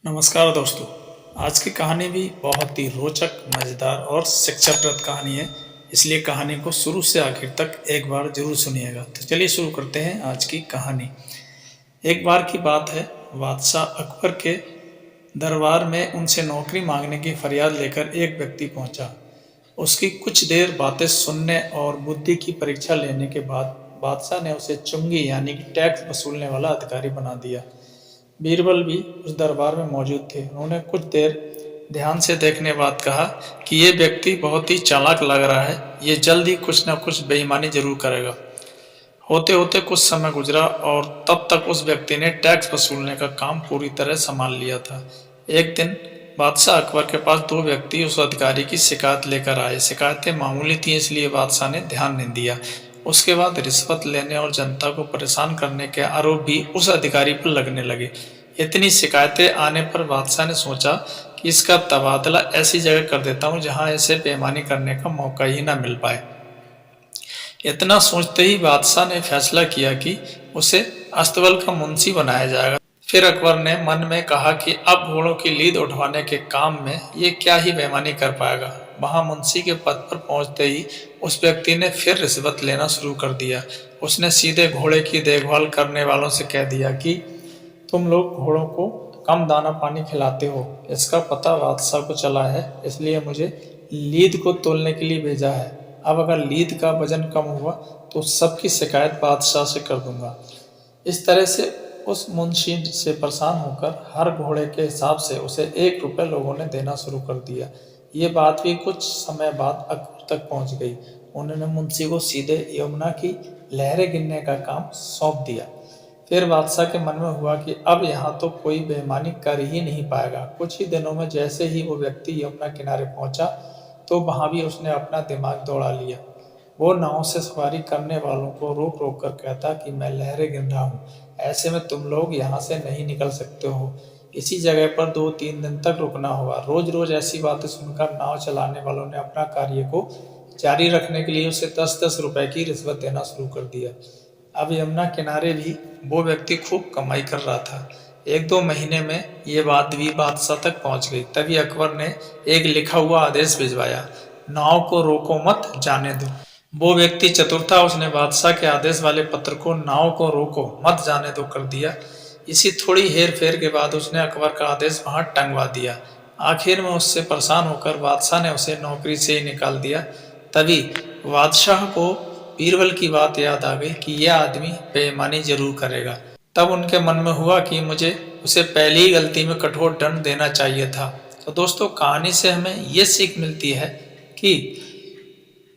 नमस्कार दोस्तों। आज की कहानी भी बहुत ही रोचक, मज़ेदार और शिक्षाप्रद कहानी है, इसलिए कहानी को शुरू से आखिर तक एक बार जरूर सुनिएगा। तो चलिए शुरू करते हैं आज की कहानी। एक बार की बात है, बादशाह अकबर के दरबार में उनसे नौकरी मांगने की फरियाद लेकर एक व्यक्ति पहुंचा। उसकी कुछ देर बातें सुनने और बुद्धि की परीक्षा लेने के बाद बादशाह ने उसे चुंगी यानी कि टैक्स वसूलने वाला अधिकारी बना दिया। बीरबल भी उस दरबार में मौजूद थे। उन्होंने कुछ देर ध्यान से देखने बाद कहा कि ये व्यक्ति बहुत ही चालाक लग रहा है, ये जल्द ही कुछ न कुछ बेईमानी जरूर करेगा। होते होते कुछ समय गुजरा और तब तक उस व्यक्ति ने टैक्स वसूलने का काम पूरी तरह संभाल लिया था। एक दिन बादशाह अकबर के पास दो व्यक्ति उस अधिकारी की शिकायत लेकर आए। शिकायतें मामूली थी, इसलिए बादशाह ने ध्यान नहीं दिया। उसके बाद रिश्वत लेने और जनता को परेशान करने के आरोप भी उस अधिकारी पर लगने लगे। इतनी शिकायतें आने पर बादशाह ने सोचा कि इसका तबादला ऐसी जगह कर देता हूँ जहाँ इसे बेईमानी करने का मौका ही ना मिल पाए। इतना सोचते ही बादशाह ने फैसला किया कि उसे अस्तबल का मुंशी बनाया जाएगा। फिर अकबर ने मन में कहा कि अब घोड़ों की लीद उठवाने के काम में ये क्या ही बेईमानी कर पाएगा। वहां मुंशी के पद पर पहुंचते ही उस व्यक्ति ने फिर रिश्वत लेना शुरू कर दिया। उसने सीधे घोड़े की देखभाल करने वालों से कह दिया कि तुम लोग घोड़ों को कम दाना पानी खिलाते हो, इसका पता बादशाह को चला है, इसलिए मुझे लीद को तोलने के लिए भेजा है। अब अगर लीद का वजन कम हुआ तो सबकी शिकायत बादशाह से कर दूंगा। इस तरह से उस मुंशी से परेशान होकर हर घोड़े के हिसाब से उसे 1 रुपये लोगों ने देना शुरू कर दिया। ये बात भी कुछ समय बाद अकबर तक पहुंच गई। उन्होंने मुंशी को सीधे यमुना की लहरें गिनने का काम सौंप दिया। फिर बादशाह के मन में हुआ कि अब यहाँ तो कोई बेईमानी कर ही नहीं पाएगा। कुछ ही दिनों में जैसे ही वो व्यक्ति यमुना किनारे पहुंचा तो वहां भी उसने अपना दिमाग दौड़ा लिया। वो नाव से सवारी करने वालों को रोक रोक कर कहता कि मैं लहरें गिन रहा हूँ, ऐसे में तुम लोग यहाँ से नहीं निकल सकते हो। इसी जगह पर 2-3 दिन तक रुकना होगा। रोज रोज ऐसी बातें सुनकर नाव चलाने वालों ने अपना कार्य को जारी रखने के लिए उसे 10-10 रुपए की रिश्वत देना शुरू कर दिया। अब यमुना किनारे भी वो व्यक्ति खूब कमाई कर रहा था। 1-2 महीने में ये बात भी बादशाह तक पहुंच गई। तभी अकबर ने एक लिखा हुआ आदेश भिजवाया, नाव को रोको मत, जाने दो। वो व्यक्ति चतुर था, उसने बादशाह के आदेश वाले पत्र को नाव को रोको मत जाने दो कर दिया। इसी थोड़ी हेर फेर के बाद उसने अकबर का आदेश वहां टंगवा दिया। आखिर में उससे परेशान होकर बादशाह ने उसे नौकरी से ही निकाल दिया। तभी बादशाह को बीरबल की बात याद आ गई कि यह आदमी बेईमानी जरूर करेगा। तब उनके मन में हुआ कि मुझे उसे पहली ही गलती में कठोर दंड देना चाहिए था। तो दोस्तों, कहानी से हमें ये सीख मिलती है कि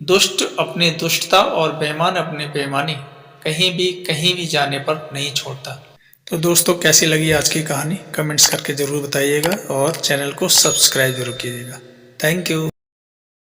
दुष्ट अपनी दुष्टता और बेईमान अपनी बेईमानी कहीं भी जाने पर नहीं छोड़ता। तो दोस्तों, कैसी लगी आज की कहानी कमेंट्स करके ज़रूर बताइएगा और चैनल को सब्सक्राइब जरूर कीजिएगा। Thank you.